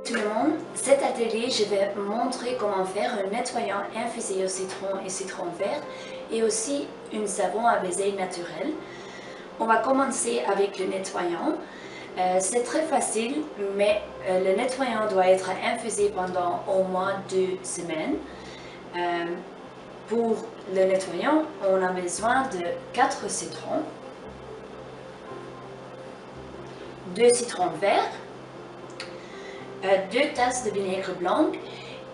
Tout le monde, cet atelier, je vais montrer comment faire un nettoyant infusé au citron et citron vert et aussi une savon à vaisselle naturel. On va commencer avec le nettoyant. C'est très facile, mais le nettoyant doit être infusé pendant au moins 2 semaines. Pour le nettoyant, on a besoin de 4 citrons, 2 citrons verts, 2 tasses de vinaigre blanc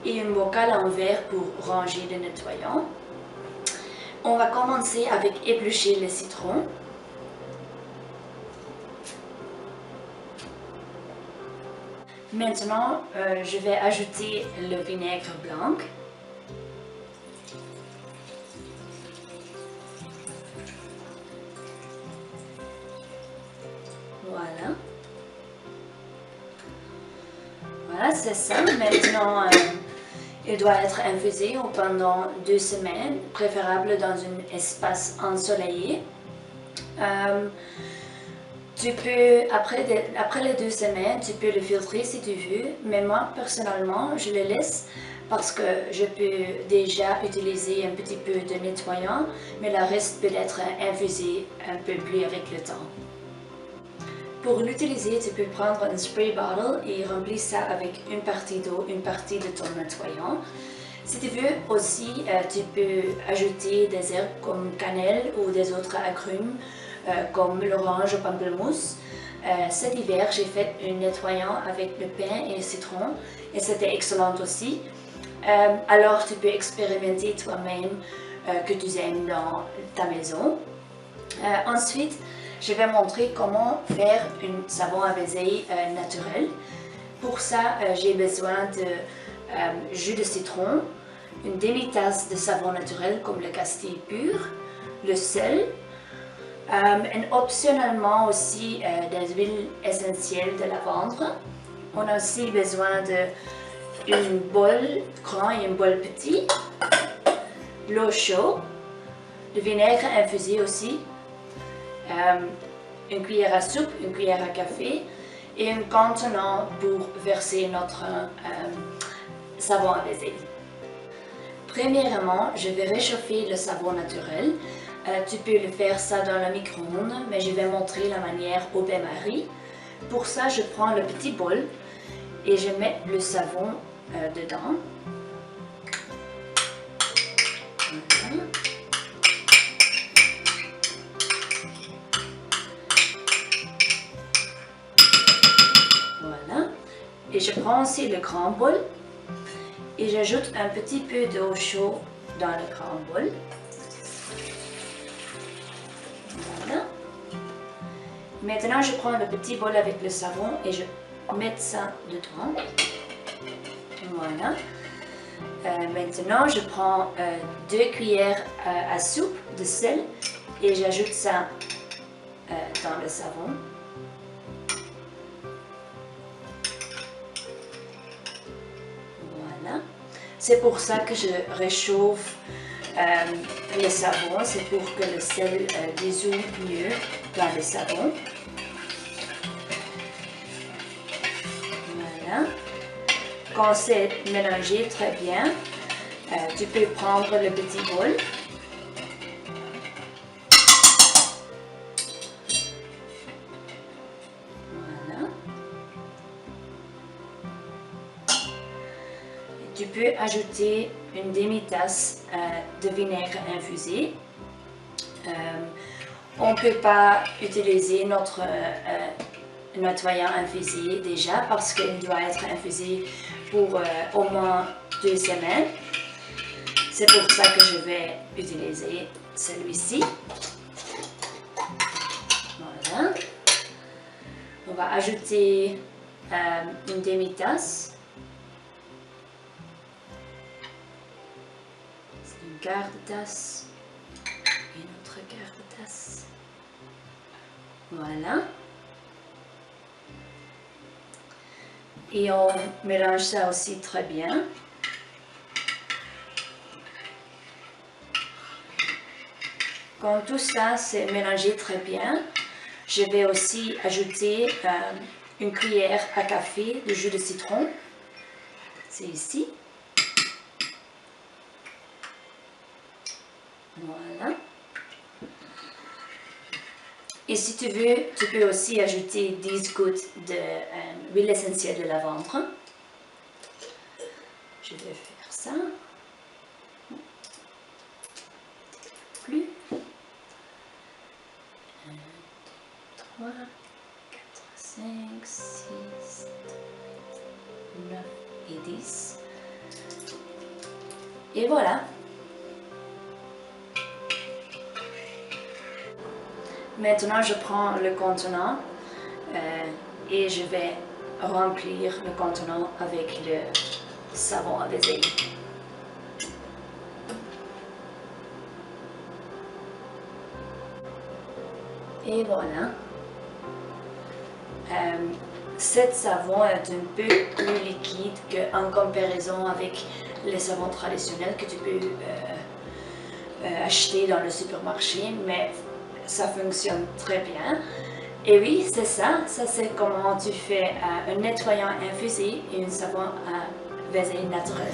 et un bocal en verre pour ranger le nettoyant. On va commencer avec éplucher le citron. Maintenant, je vais ajouter le vinaigre blanc. Voilà. Voilà, c'est ça. Maintenant, il doit être infusé pendant 2 semaines, préférable dans un espace ensoleillé. Après les 2 semaines, tu peux le filtrer si tu veux, mais moi, personnellement, je le laisse parce que je peux déjà utiliser un petit peu de nettoyant, mais le reste peut être infusé un peu plus avec le temps. Pour l'utiliser, tu peux prendre un spray bottle et remplir ça avec une partie d'eau, une partie de ton nettoyant. Si tu veux aussi, tu peux ajouter des herbes comme cannelle ou des autres agrumes comme l'orange ou pamplemousse. Cet hiver, j'ai fait un nettoyant avec le pain et le citron et c'était excellent aussi. Alors, tu peux expérimenter toi-même que tu aimes dans ta maison. Ensuite, je vais montrer comment faire un savon à vaisselle naturel. Pour ça, j'ai besoin de jus de citron, une demi-tasse de savon naturel comme le castille pur, le sel, et optionnellement aussi des huiles essentielles de lavande. On a aussi besoin d'un bol grand et un bol petit, l'eau chaude, le vinaigre infusé aussi, une cuillère à soupe, une cuillère à café et un contenant pour verser notre savon à vaisselle. Premièrement, je vais réchauffer le savon naturel. Tu peux le faire ça dans le micro-ondes, mais je vais montrer la manière au bain-marie. Pour ça, je prends le petit bol et je mets le savon dedans. Voilà. Voilà. Et je prends aussi le grand bol et j'ajoute un petit peu d'eau chaude dans le grand bol. Voilà. Maintenant, je prends le petit bol avec le savon et je mets ça dedans. Voilà. Maintenant, je prends 2 cuillères à soupe de sel et j'ajoute ça dans le savon. Voilà. C'est pour ça que je réchauffe le savon, c'est pour que le sel dissout mieux dans le savon. Voilà. Quand c'est mélangé très bien, tu peux prendre le petit bol. Voilà. Et tu peux ajouter une demi-tasse de vinaigre infusé. On ne peut pas utiliser notre nettoyant infusé déjà parce qu'il doit être infusé pour au moins 2 semaines. C'est pour ça que je vais utiliser celui-ci. Voilà. On va ajouter une demi-tasse. Une quart de tasse. Une autre quart de tasse. Voilà. Et on mélange ça aussi très bien. Quand tout ça s'est mélangé très bien, je vais aussi ajouter une cuillère à café de jus de citron. C'est ici. Voilà. Et si tu veux, tu peux aussi ajouter 10 gouttes d'huile essentielle de lavande. Je vais faire ça. Plus. 1, 2, 3, 4, 5, 6, 9 et 10. Et voilà. Maintenant, je prends le contenant et je vais remplir le contenant avec le savon à vaisselle. Et voilà. Cet savon est un peu plus liquide qu'en comparaison avec les savons traditionnels que tu peux acheter dans le supermarché, mais ça fonctionne très bien. Et oui, c'est ça. Ça, c'est comment tu fais un nettoyant infusé et un savon à vaisselle naturel.